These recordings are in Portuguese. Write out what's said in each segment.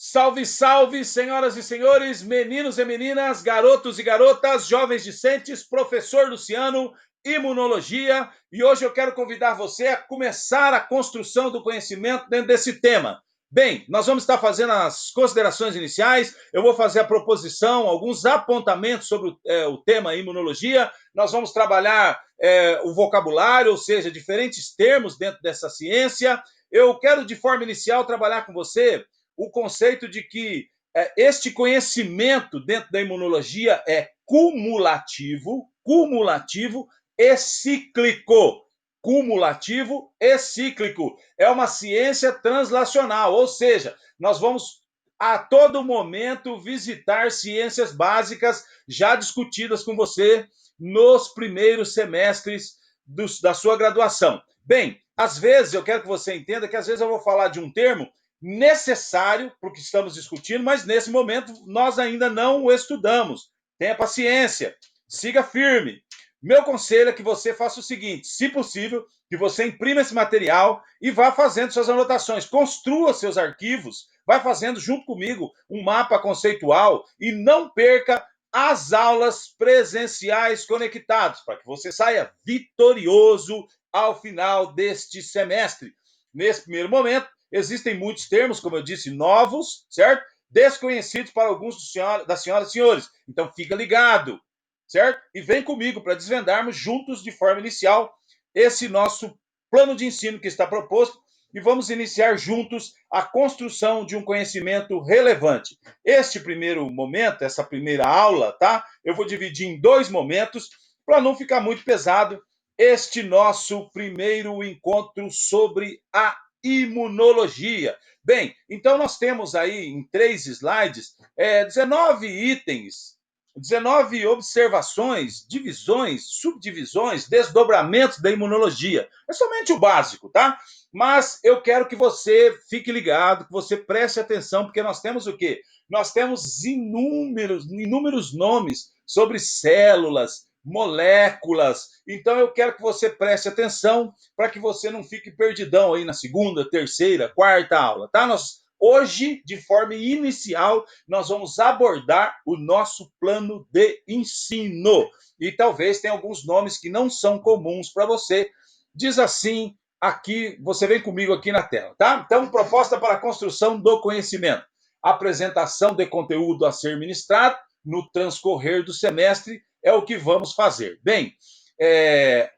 Salve, salve, senhoras e senhores, meninos e meninas, garotos e garotas, jovens discentes, professor Luciano, imunologia, e hoje eu quero convidar você a começar a construção do conhecimento dentro desse tema. Bem, nós vamos estar fazendo as considerações iniciais, eu vou fazer a proposição, alguns apontamentos sobre o tema imunologia, nós vamos trabalhar o vocabulário, ou seja, diferentes termos dentro dessa ciência. Eu quero, de forma inicial, trabalhar com você o conceito de que este conhecimento dentro da imunologia é cumulativo e cíclico. Cumulativo e cíclico. É uma ciência translacional, ou seja, nós vamos a todo momento visitar ciências básicas já discutidas com você nos primeiros semestres da sua graduação. Bem, às vezes eu quero que você entenda que às vezes eu vou falar de um termo necessário para o que estamos discutindo, mas nesse momento nós ainda não o estudamos. Tenha paciência, siga firme. Meu conselho é que você faça o seguinte, se possível, que você imprima esse material e vá fazendo suas anotações, construa seus arquivos, vai fazendo junto comigo um mapa conceitual e não perca as aulas presenciais conectadas, para que você saia vitorioso ao final deste semestre. Nesse primeiro momento, existem muitos termos, como eu disse, novos, certo? Desconhecidos para alguns das senhoras e senhores. Então, fica ligado, certo? E vem comigo para desvendarmos juntos, de forma inicial, esse nosso plano de ensino que está proposto e vamos iniciar juntos a construção de um conhecimento relevante. Este primeiro momento, essa primeira aula, tá? Eu vou dividir em dois momentos para não ficar muito pesado este nosso primeiro encontro sobre a imunologia. Bem, então nós temos aí em 3 slides 19 itens, 19 observações, divisões, subdivisões, desdobramentos da imunologia. É somente o básico, tá? Mas eu quero que você fique ligado, que você preste atenção, porque nós temos o quê? Nós temos inúmeros nomes sobre células, moléculas. Então eu quero que você preste atenção para que você não fique perdidão aí na segunda, terceira, quarta aula, tá? Hoje, de forma inicial, nós vamos abordar o nosso plano de ensino. E talvez tenha alguns nomes que não são comuns para você. Diz assim, aqui, você vem comigo aqui na tela, tá? Então, proposta para a construção do conhecimento. Apresentação de conteúdo a ser ministrado no transcorrer do semestre é o que vamos fazer. Bem,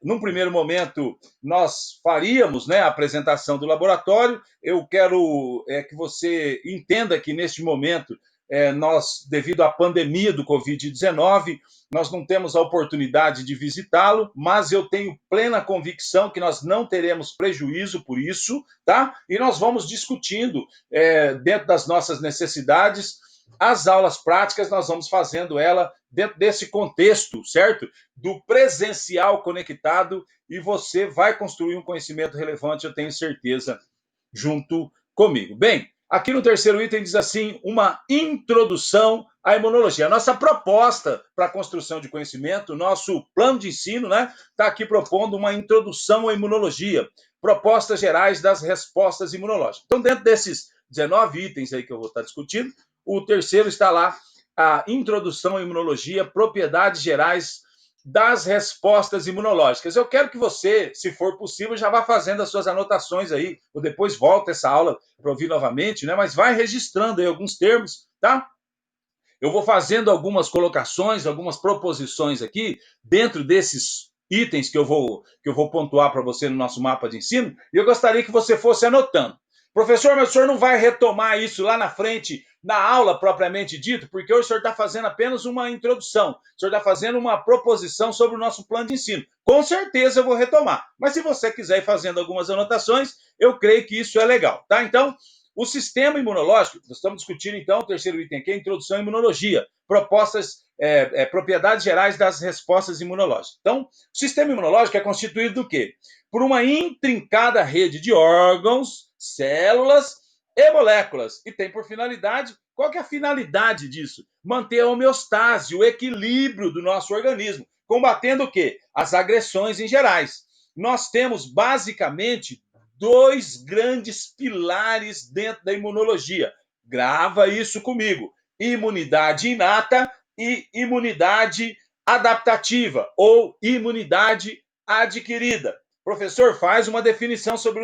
num primeiro momento, nós faríamos, né, a apresentação do laboratório. Eu quero que você entenda que, neste momento, nós, devido à pandemia do Covid-19, nós não temos a oportunidade de visitá-lo, mas eu tenho plena convicção que nós não teremos prejuízo por isso, tá? E nós vamos discutindo, dentro das nossas necessidades, as aulas práticas, nós vamos fazendo ela dentro desse contexto, certo? Do presencial conectado, e você vai construir um conhecimento relevante, eu tenho certeza, junto comigo. Bem, aqui no terceiro item diz assim, uma introdução à imunologia. A nossa proposta para a construção de conhecimento, nosso plano de ensino, né, está aqui propondo uma introdução à imunologia, propostas gerais das respostas imunológicas. Então, dentro desses 19 itens aí que eu vou estar discutindo, o terceiro está lá, a introdução à imunologia, propriedades gerais das respostas imunológicas. Eu quero que você, se for possível, já vá fazendo as suas anotações aí, ou depois volta essa aula para ouvir novamente, né? Mas vai registrando aí alguns termos, tá? Eu vou fazendo algumas colocações, algumas proposições aqui, dentro desses itens que eu vou pontuar para você no nosso mapa de ensino, e eu gostaria que você fosse anotando. Professor, mas o senhor não vai retomar isso lá na frente, na aula propriamente dito, porque hoje o senhor está fazendo apenas uma introdução, o senhor está fazendo uma proposição sobre o nosso plano de ensino. Com certeza eu vou retomar, mas se você quiser ir fazendo algumas anotações, eu creio que isso é legal, tá? Então, o sistema imunológico, nós estamos discutindo então o terceiro item aqui, a introdução à imunologia, propriedades gerais das respostas imunológicas. Então, o sistema imunológico é constituído do quê? Por uma intrincada rede de órgãos, células e moléculas. E tem por finalidade, qual que é a finalidade disso? Manter a homeostase, o equilíbrio do nosso organismo, combatendo o quê? As agressões em gerais. Nós temos basicamente dois grandes pilares dentro da imunologia. Grava isso comigo. Imunidade inata e imunidade adaptativa ou imunidade adquirida. Professor, faz uma definição sobre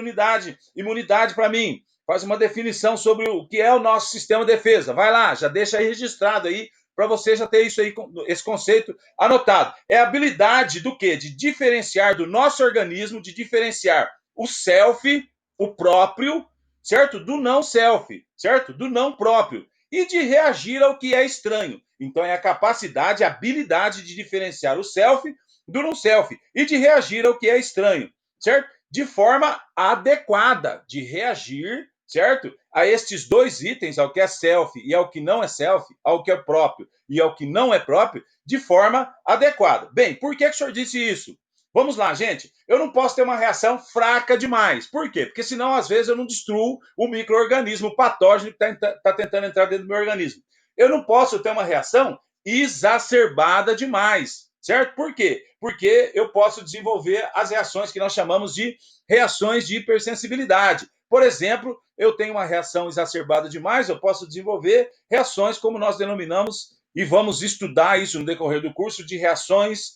imunidade para mim. Faz uma definição sobre o que é o nosso sistema de defesa. Vai lá, já deixa aí registrado aí para você já ter isso aí, esse conceito anotado. É a habilidade do quê? De diferenciar do nosso organismo, de diferenciar o self, o próprio, certo? Do não self, certo? Do não próprio. E de reagir ao que é estranho. Então, é a capacidade, a habilidade de diferenciar o self do não self e de reagir ao que é estranho, certo? De forma adequada, de reagir, certo? A estes dois itens, ao que é self e ao que não é self, ao que é próprio e ao que não é próprio, de forma adequada. Bem, por que o senhor disse isso? Vamos lá, gente. Eu não posso ter uma reação fraca demais. Por quê? Porque senão, às vezes, eu não destruo o micro-organismo patógeno que está tentando entrar dentro do meu organismo. Eu não posso ter uma reação exacerbada demais, certo? Por quê? Porque eu posso desenvolver as reações que nós chamamos de reações de hipersensibilidade. Por exemplo, eu tenho uma reação exacerbada demais, eu posso desenvolver reações como nós denominamos, e vamos estudar isso no decorrer do curso, de reações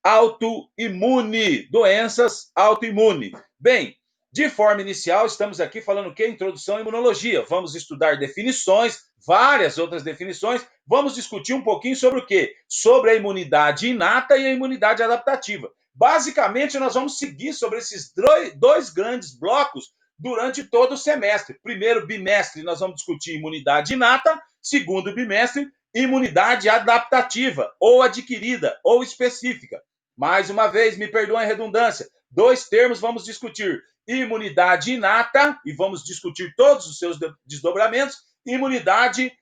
autoimune, doenças autoimune. Bem, de forma inicial, estamos aqui falando o quê? Introdução à imunologia. Vamos estudar definições, várias outras definições. Vamos discutir um pouquinho sobre o quê? Sobre a imunidade inata e a imunidade adaptativa. Basicamente, nós vamos seguir sobre esses dois grandes blocos durante todo o semestre. Primeiro bimestre, nós vamos discutir imunidade inata. Segundo bimestre, imunidade adaptativa, ou adquirida, ou específica. Mais uma vez, me perdoem a redundância, dois termos vamos discutir: imunidade inata, e vamos discutir todos os seus desdobramentos, imunidade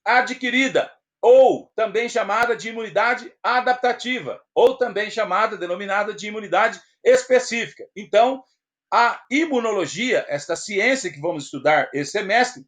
adquirida, ou também chamada de imunidade adaptativa, ou também chamada, denominada de imunidade específica. Então, a imunologia, esta ciência que vamos estudar esse semestre,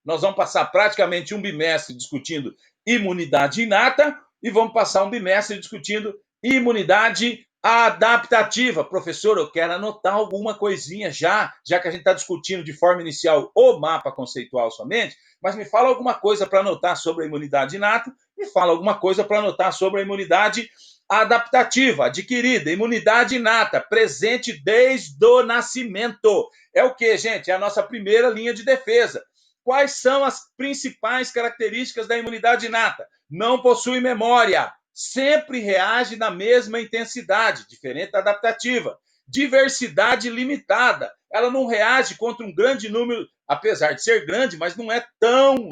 nós vamos passar praticamente um bimestre discutindo imunidade inata e vamos passar um bimestre discutindo imunidade adaptativa. Professor, eu quero anotar alguma coisinha já que a gente está discutindo de forma inicial o mapa conceitual somente, mas me fala alguma coisa para anotar sobre a imunidade inata, me fala alguma coisa para anotar sobre a imunidade adaptativa, adquirida, imunidade inata, presente desde o nascimento. É o que, gente? É a nossa primeira linha de defesa. Quais são as principais características da imunidade inata? Não possui memória, sempre reage na mesma intensidade, diferente da adaptativa. Diversidade limitada, ela não reage contra um grande número, apesar de ser grande, mas não é tão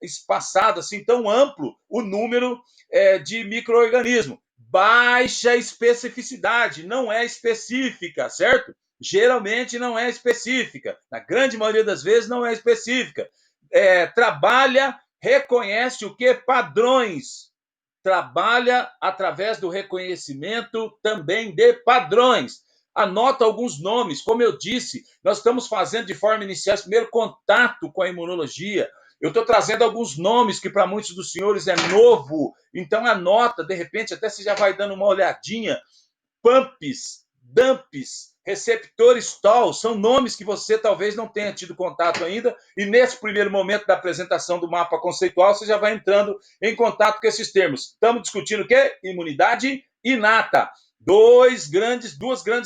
espaçado assim, tão amplo o número de micro-organismos. Baixa especificidade, não é específica, certo? Geralmente não é específica, na grande maioria das vezes não é específica. Trabalha, reconhece o que? Padrões. Trabalha através do reconhecimento também de padrões. Anota alguns nomes, como eu disse, nós estamos fazendo de forma inicial esse primeiro contato com a imunologia. Eu estou trazendo alguns nomes que para muitos dos senhores é novo, então anota, de repente até você já vai dando uma olhadinha. PAMPs, DAMPs, receptores TOL, são nomes que você talvez não tenha tido contato ainda, e nesse primeiro momento da apresentação do mapa conceitual, você já vai entrando em contato com esses termos. Estamos discutindo o quê? Imunidade inata. Duas grandes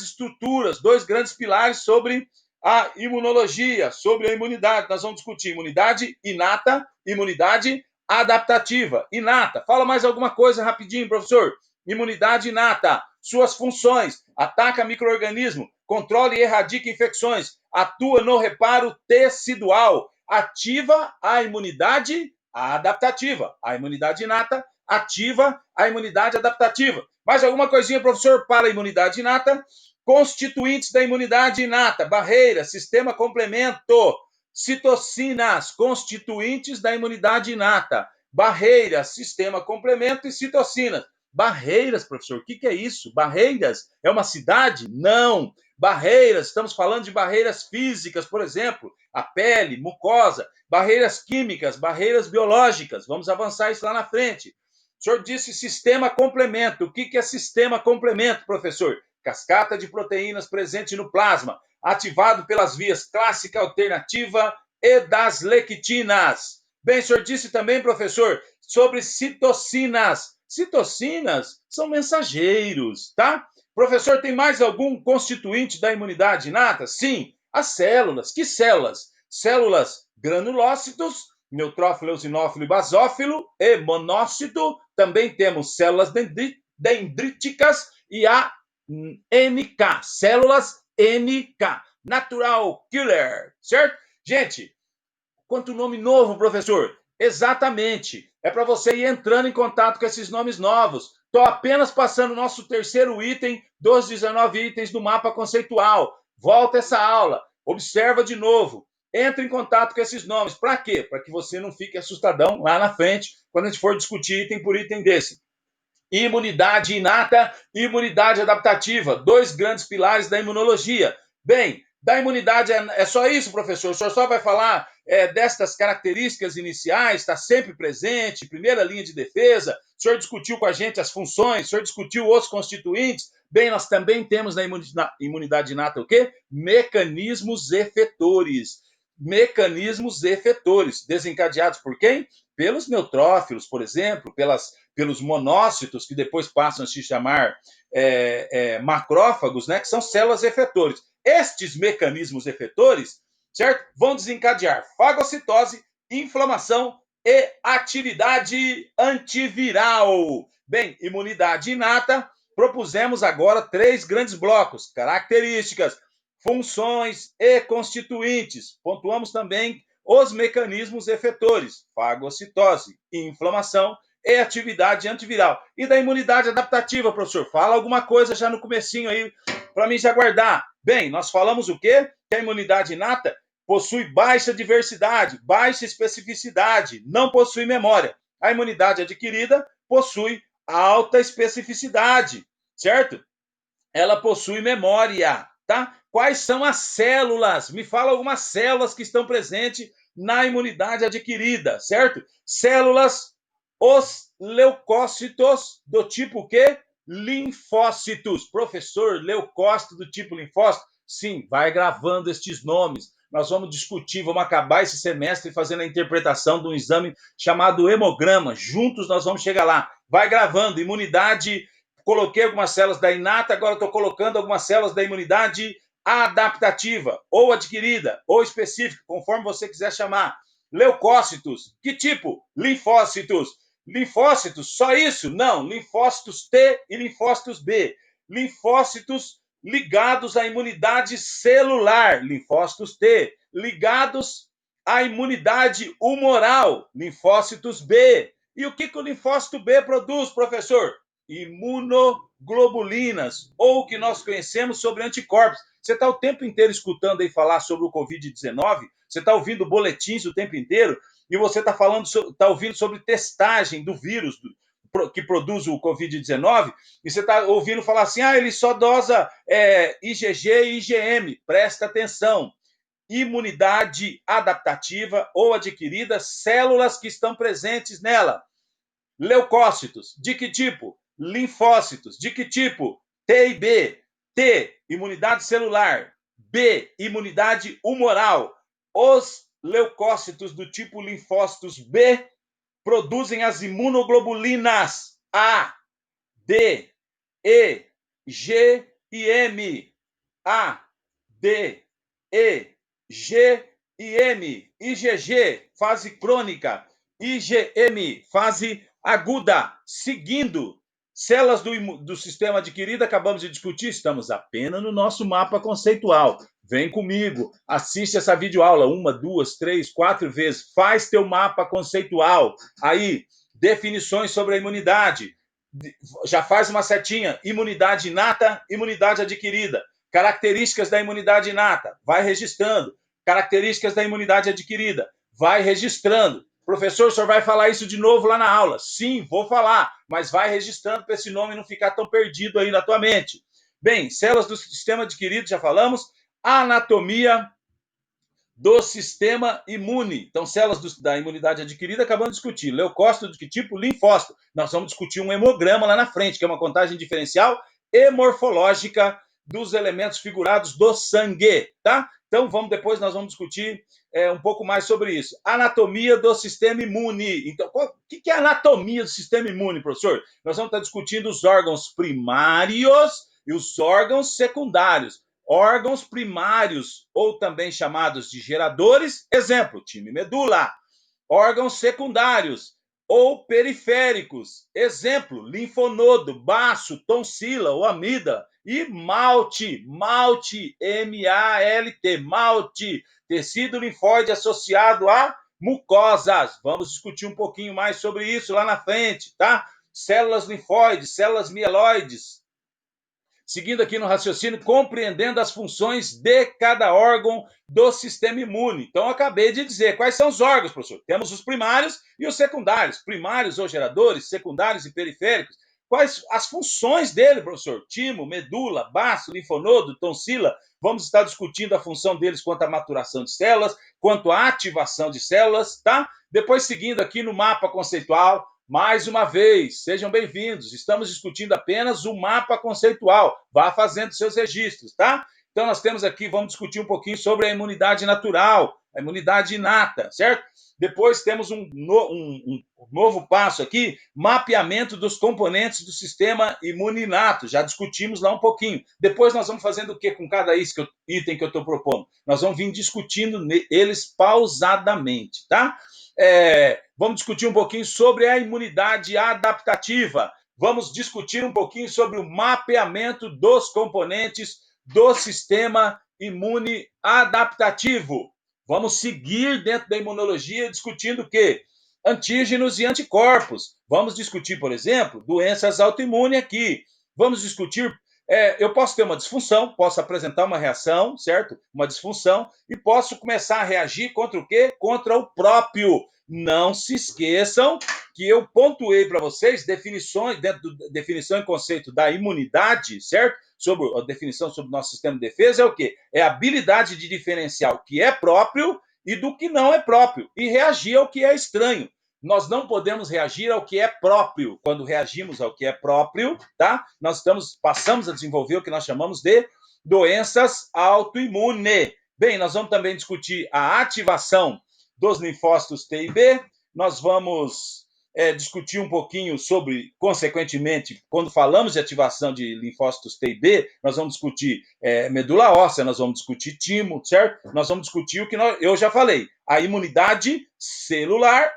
estruturas, dois grandes pilares sobre a imunologia, sobre a imunidade. Nós vamos discutir imunidade inata, imunidade adaptativa. Inata. Fala mais alguma coisa rapidinho, professor. Imunidade inata. Suas funções: ataca micro-organismo, controla e erradica infecções, atua no reparo tecidual, ativa a imunidade adaptativa. A imunidade inata ativa a imunidade adaptativa. Mais alguma coisinha, professor, para a imunidade inata? Constituintes da imunidade inata: barreira, sistema complemento, citocinas, constituintes da imunidade inata, barreiras, sistema complemento e citocinas. Barreiras, professor, o que é isso? Barreiras? É uma cidade? Não. Barreiras, estamos falando de barreiras físicas, por exemplo, a pele, mucosa, barreiras químicas, barreiras biológicas. Vamos avançar isso lá na frente. O senhor disse sistema complemento. O que é sistema complemento, professor? Cascata de proteínas presente no plasma, ativado pelas vias clássica, alternativa e das lectinas. Bem, o senhor disse também, professor, sobre citocinas. Citocinas são mensageiros, tá? Professor, tem mais algum constituinte da imunidade inata? Sim, as células. Que células? Células granulócitos, neutrófilo, eosinófilo e basófilo, e monócito. Também temos células dendríticas e a NK, células NK, natural killer, certo? Gente, quanto nome novo, professor? Exatamente. É para você ir entrando em contato com esses nomes novos. Estou apenas passando o nosso terceiro item dos 19 itens do mapa conceitual. Volta essa aula, observa de novo. Entra em contato com esses nomes. Para quê? Para que você não fique assustadão lá na frente, quando a gente for discutir item por item desse. Imunidade inata e imunidade adaptativa, dois grandes pilares da imunologia. Bem, da imunidade é só isso, professor? O senhor só vai falar destas características iniciais, está sempre presente, primeira linha de defesa, o senhor discutiu com a gente as funções, o senhor discutiu os constituintes. Bem, nós também temos na imunidade inata o quê? Mecanismos efetores. Mecanismos efetores, desencadeados por quem? Pelos neutrófilos, por exemplo, pelos monócitos, que depois passam a se chamar macrófagos, né, que são células efetores. Estes mecanismos efetores, certo, vão desencadear fagocitose, inflamação e atividade antiviral. Bem, imunidade inata, propusemos agora 3 grandes blocos: características, funções e constituintes. Pontuamos também os mecanismos efetores: fagocitose, inflamação e atividade antiviral. E da imunidade adaptativa, professor? Fala alguma coisa já no comecinho aí, para mim já guardar. Bem, nós falamos o quê? Que a imunidade inata possui baixa diversidade, baixa especificidade, não possui memória. A imunidade adquirida possui alta especificidade, certo? Ela possui memória, tá? Quais são as células? Me fala algumas células que estão presentes na imunidade adquirida, certo? Células, os leucócitos do tipo quê? Linfócitos. Professor, leucócito do tipo linfócito? Sim, vai gravando estes nomes. Nós vamos discutir, vamos acabar esse semestre fazendo a interpretação de um exame chamado hemograma. Juntos nós vamos chegar lá. Vai gravando, imunidade. Coloquei algumas células da inata, agora estou colocando algumas células da imunidade adaptativa, ou adquirida, ou específica, conforme você quiser chamar. Leucócitos, que tipo? Linfócitos. Linfócitos, só isso? Não, linfócitos T e linfócitos B. Linfócitos ligados à imunidade celular, linfócitos T, ligados à imunidade humoral, linfócitos B. E o que o linfócito B produz, professor? Imunoglobulinas, ou o que nós conhecemos sobre anticorpos. Você está o tempo inteiro escutando aí falar sobre o Covid-19, você está ouvindo boletins o tempo inteiro, e você está ouvindo sobre testagem do vírus que produz o Covid-19, e você está ouvindo falar assim, ele só dosa IgG e IgM. Presta atenção. Imunidade adaptativa ou adquirida, células que estão presentes nela. Leucócitos, de que tipo? Linfócitos, de que tipo? T e B. T, imunidade celular. B, imunidade humoral. Os leucócitos do tipo linfócitos B produzem as imunoglobulinas A, D, E, G e M. A, D, E, G e M. IgG, fase crônica. IgM, fase aguda. Seguindo, células do sistema adquirido, acabamos de discutir, estamos apenas no nosso mapa conceitual. Vem comigo, assiste essa videoaula 1, 2, 3, 4 vezes, faz teu mapa conceitual. Aí, definições sobre a imunidade. Já faz uma setinha, imunidade inata, imunidade adquirida. Características da imunidade inata, vai registrando. Características da imunidade adquirida, vai registrando. Professor, o senhor vai falar isso de novo lá na aula? Sim, vou falar, mas vai registrando para esse nome não ficar tão perdido aí na tua mente. Bem, células do sistema adquirido, já falamos. Anatomia do sistema imune. Então, células da imunidade adquirida, acabamos de discutir. Leucócito de que tipo? Linfócito. Nós vamos discutir um hemograma lá na frente, que é uma contagem diferencial e morfológica dos elementos figurados do sangue, tá? Então, depois nós vamos discutir um pouco mais sobre isso. Anatomia do sistema imune. Então, o que é a anatomia do sistema imune, professor? Nós vamos estar discutindo os órgãos primários e os órgãos secundários. Órgãos primários, ou também chamados de geradores, exemplo, time medula. Órgãos secundários ou periféricos, exemplo, linfonodo, baço, tonsila ou amígdala, e malte, M-A-L-T, malte, tecido linfóide associado a mucosas. Vamos discutir um pouquinho mais sobre isso lá na frente, tá? Células linfóides, células mieloides. Seguindo aqui no raciocínio, compreendendo as funções de cada órgão do sistema imune. Então, acabei de dizer quais são os órgãos, professor. Temos os primários e os secundários. Primários ou geradores, secundários e periféricos. Quais as funções dele, professor? Timo, medula, baço, linfonodo, tonsila. Vamos estar discutindo a função deles quanto à maturação de células, quanto à ativação de células, tá? Depois, seguindo aqui no mapa conceitual, mais uma vez, sejam bem-vindos. Estamos discutindo apenas o mapa conceitual. Vá fazendo seus registros, tá? Então, nós temos aqui, vamos discutir um pouquinho sobre a imunidade natural, a imunidade inata, certo? Depois temos um novo passo aqui, mapeamento dos componentes do sistema imune inato. Já discutimos lá um pouquinho. Depois nós vamos fazendo o que com cada item que eu estou propondo? Nós vamos vir discutindo eles pausadamente, tá? Vamos discutir um pouquinho sobre a imunidade adaptativa. Vamos discutir um pouquinho sobre o mapeamento dos componentes do sistema imune adaptativo. Vamos seguir dentro da imunologia discutindo o quê? Antígenos e anticorpos. Vamos discutir, por exemplo, doenças autoimunes aqui. Vamos discutir eu posso ter uma disfunção, posso apresentar uma reação, certo? Uma disfunção, e posso começar a reagir contra o quê? Contra o próprio. Não se esqueçam que eu pontuei para vocês definições, dentro da definição e conceito da imunidade, certo? Sobre a definição sobre o nosso sistema de defesa, é o quê? É a habilidade de diferenciar o que é próprio e do que não é próprio, e reagir ao que é estranho. Nós não podemos reagir ao que é próprio. Quando reagimos ao que é próprio, tá? Nós passamos a desenvolver o que nós chamamos de doenças autoimunes. Bem, nós vamos também discutir a ativação dos linfócitos T e B. Nós vamos discutir um pouquinho sobre, consequentemente, quando falamos de ativação de linfócitos T e B, nós vamos discutir medula óssea, nós vamos discutir timo, certo? Nós vamos discutir o que eu já falei, a imunidade celular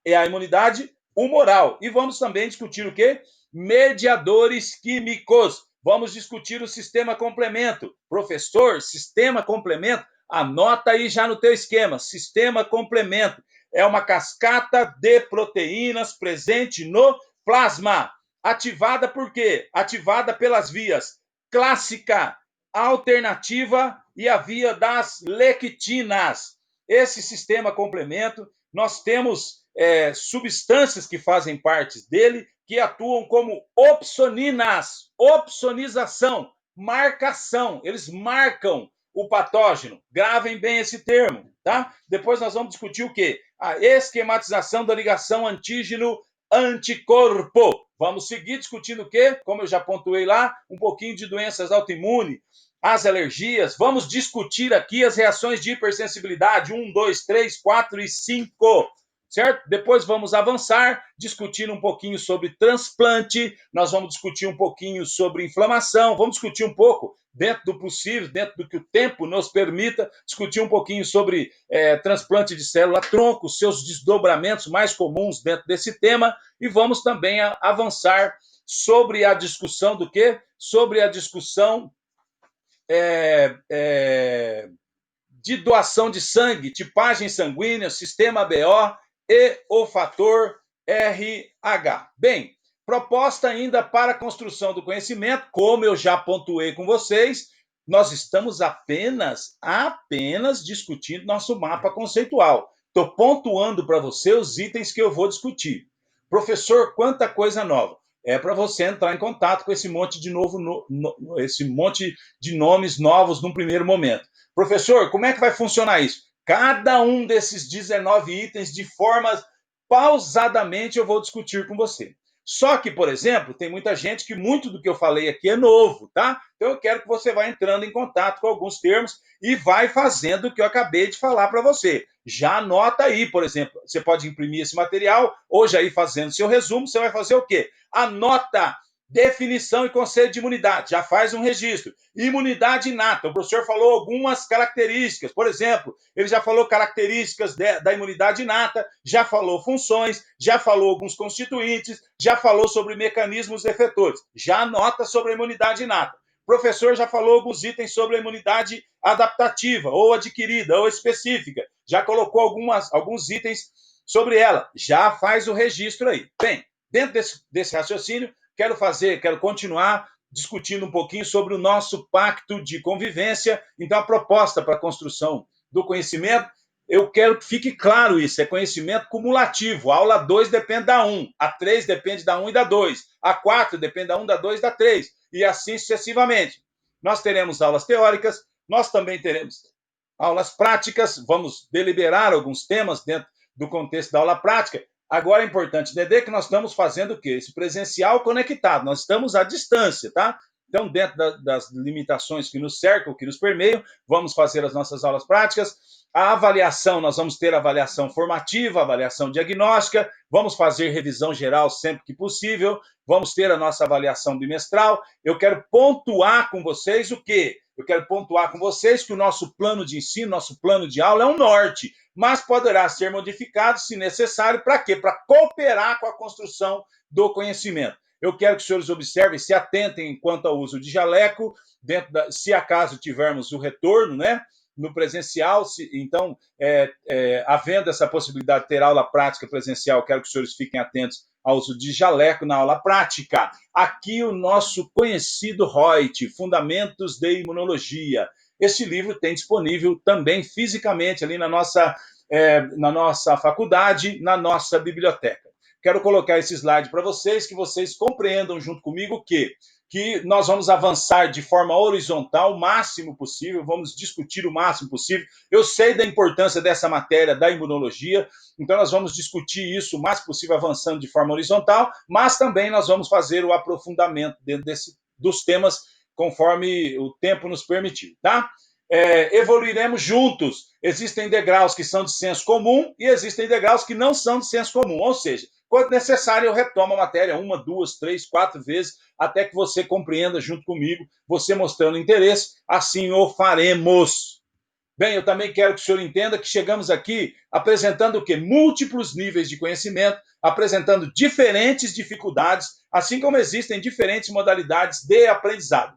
e a imunidade humoral. E vamos também discutir o quê? Mediadores químicos. Vamos discutir o sistema complemento. Professor, sistema complemento? Anota aí já no teu esquema. Sistema complemento é uma cascata de proteínas presente no plasma. Ativada por quê? Ativada pelas vias clássica, alternativa e a via das lectinas. Esse sistema complemento, nós temos substâncias que fazem parte dele que atuam como opsoninas, opsonização, marcação. Eles marcam o patógeno. Gravem bem esse termo, tá? Depois nós vamos discutir o quê? A esquematização da ligação antígeno-anticorpo. Vamos seguir discutindo o quê? Como eu já pontuei lá, um pouquinho de doenças autoimunes, as alergias. Vamos discutir aqui as reações de hipersensibilidade, 1, 2, 3, 4 e 5. Certo? Depois vamos avançar, discutindo um pouquinho sobre transplante, nós vamos discutir um pouquinho sobre inflamação, vamos discutir um pouco, dentro do possível, dentro do que o tempo nos permita, discutir um pouquinho sobre transplante de célula-tronco, seus desdobramentos mais comuns dentro desse tema, e vamos também avançar sobre a discussão do quê? Sobre a discussão de doação de sangue, tipagem sanguínea, sistema BO, e o fator RH. Bem, proposta ainda para a construção do conhecimento, como eu já pontuei com vocês, nós estamos apenas discutindo nosso mapa conceitual. Estou pontuando para você os itens que eu vou discutir. Professor, quanta coisa nova. É para você entrar em contato com esse monte de esse monte de nomes novos num primeiro momento. Professor, como é que vai funcionar isso? Cada um desses 19 itens, de forma pausadamente, eu vou discutir com você. Só que, por exemplo, tem muita gente que muito do que eu falei aqui é novo, tá? Então eu quero que você vá entrando em contato com alguns termos e vai fazendo o que eu acabei de falar para você. Já anota aí, por exemplo, você pode imprimir esse material, hoje aí fazendo seu resumo, você vai fazer o quê? Anota definição e conceito de imunidade, já faz um registro. Imunidade inata, o professor falou algumas características, por exemplo, ele já falou características da imunidade inata, já falou funções, já falou alguns constituintes, já falou sobre mecanismos efetores. Já anota sobre a imunidade inata. O professor já falou alguns itens sobre a imunidade adaptativa, ou adquirida, ou específica. Já colocou alguns itens sobre ela. Já faz o registro aí. Bem, dentro desse raciocínio, quero continuar discutindo um pouquinho sobre o nosso pacto de convivência. Então, a proposta para a construção do conhecimento, eu quero que fique claro isso, é conhecimento cumulativo. A aula 2 depende da 1, a 3 depende da 1 e da 2, a 4 depende da 1, da 2 e da 3, e assim sucessivamente. Nós teremos aulas teóricas, nós também teremos aulas práticas, vamos deliberar alguns temas dentro do contexto da aula prática. Agora é importante entender que nós estamos fazendo o quê? Esse presencial conectado, nós estamos à distância, tá? Então, dentro das limitações que nos cercam, que nos permeiam, vamos fazer as nossas aulas práticas. A avaliação, nós vamos ter avaliação formativa, avaliação diagnóstica, vamos fazer revisão geral sempre que possível, vamos ter a nossa avaliação bimestral. Eu quero pontuar com vocês o quê? Eu quero pontuar com vocês que o nosso plano de ensino, nosso plano de aula é um norte, mas poderá ser modificado, se necessário, para quê? Para cooperar com a construção do conhecimento. Eu quero que os senhores observem, se atentem quanto ao uso de jaleco, se acaso tivermos o retorno, né? No presencial, então, havendo essa possibilidade de ter aula prática presencial, quero que os senhores fiquem atentos ao uso de jaleco na aula prática. Aqui o nosso conhecido Reut, Fundamentos de Imunologia. Este livro tem disponível também fisicamente ali na nossa faculdade, na nossa biblioteca. Quero colocar esse slide para vocês, que vocês compreendam junto comigo que nós vamos avançar de forma horizontal o máximo possível, vamos discutir o máximo possível. Eu sei da importância dessa matéria da imunologia, então nós vamos discutir isso o máximo possível avançando de forma horizontal, mas também nós vamos fazer o aprofundamento dentro dos temas conforme o tempo nos permitir, tá? Evoluiremos juntos. Existem degraus que são de senso comum e existem degraus que não são de senso comum, ou seja, quando necessário, eu retomo a matéria 1, 2, 3, 4 vezes, até que você compreenda junto comigo, você mostrando interesse, assim o faremos. Bem, eu também quero que o senhor entenda que chegamos aqui apresentando o quê? Múltiplos níveis de conhecimento, apresentando diferentes dificuldades, assim como existem diferentes modalidades de aprendizagem.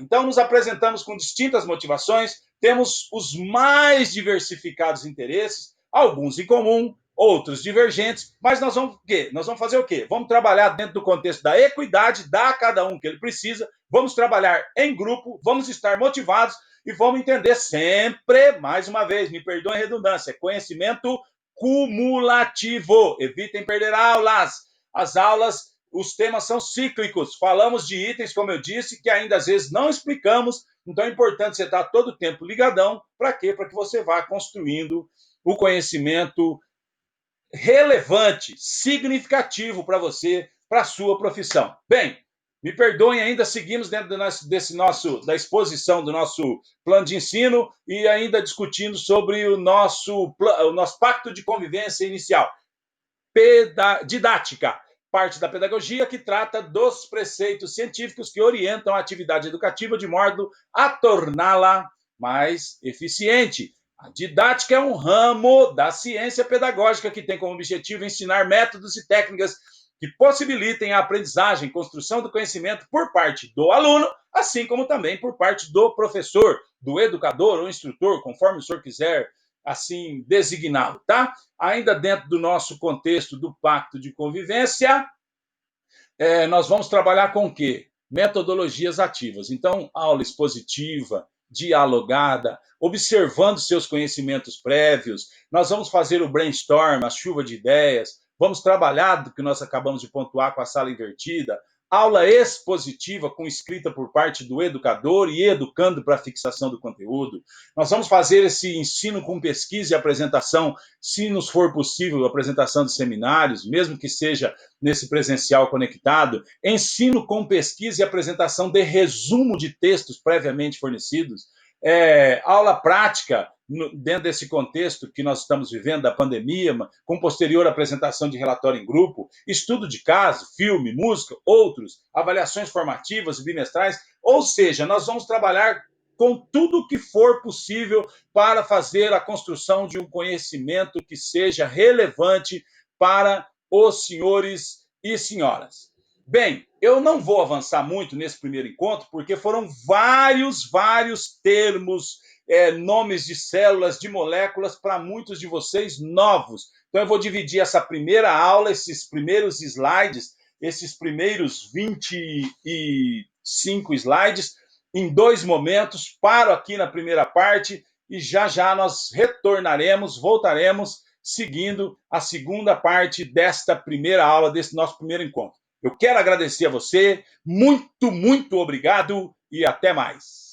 Então, nos apresentamos com distintas motivações, temos os mais diversificados interesses, alguns em comum, outros divergentes, mas nós vamos o quê? Nós vamos fazer o quê? Vamos trabalhar dentro do contexto da equidade, dar a cada um o que ele precisa, vamos trabalhar em grupo, vamos estar motivados e vamos entender sempre, mais uma vez, me perdoem a redundância, conhecimento cumulativo. Evitem perder aulas. As aulas, os temas são cíclicos. Falamos de itens, como eu disse, que ainda às vezes não explicamos. Então é importante você estar todo o tempo ligadão. Para quê? Para que você vá construindo o conhecimento relevante, significativo para você, para a sua profissão. Bem, me perdoem, ainda seguimos dentro da exposição do nosso plano de ensino e ainda discutindo sobre o nosso pacto de convivência inicial. Didática, parte da pedagogia que trata dos preceitos científicos que orientam a atividade educativa de modo a torná-la mais eficiente. A didática é um ramo da ciência pedagógica que tem como objetivo ensinar métodos e técnicas que possibilitem a aprendizagem, construção do conhecimento por parte do aluno, assim como também por parte do professor, do educador ou instrutor, conforme o senhor quiser assim designá-lo, tá? Ainda dentro do nosso contexto do pacto de convivência, nós vamos trabalhar com o quê? Metodologias ativas. Então, aula expositiva, dialogada, observando seus conhecimentos prévios. Nós vamos fazer o brainstorm, a chuva de ideias. Vamos trabalhar do que nós acabamos de pontuar com a sala invertida. aula expositiva com escrita por parte do educador e educando para a fixação do conteúdo. Nós vamos fazer esse ensino com pesquisa e apresentação, se nos for possível, apresentação de seminários, mesmo que seja nesse presencial conectado, ensino com pesquisa e apresentação de resumo de textos previamente fornecidos, aula prática dentro desse contexto que nós estamos vivendo da pandemia, com posterior apresentação de relatório em grupo, estudo de caso, filme, música, outros, avaliações formativas bimestrais, ou seja, nós vamos trabalhar com tudo o que for possível para fazer a construção de um conhecimento que seja relevante para os senhores e senhoras. Bem, eu não vou avançar muito nesse primeiro encontro, porque foram vários termos, nomes de células, de moléculas, para muitos de vocês novos. Então, eu vou dividir essa primeira aula, esses primeiros slides, esses primeiros 25 slides, em dois momentos. Paro aqui na primeira parte e já nós retornaremos, voltaremos, seguindo a segunda parte desta primeira aula, desse nosso primeiro encontro. Eu quero agradecer a você, muito obrigado e até mais.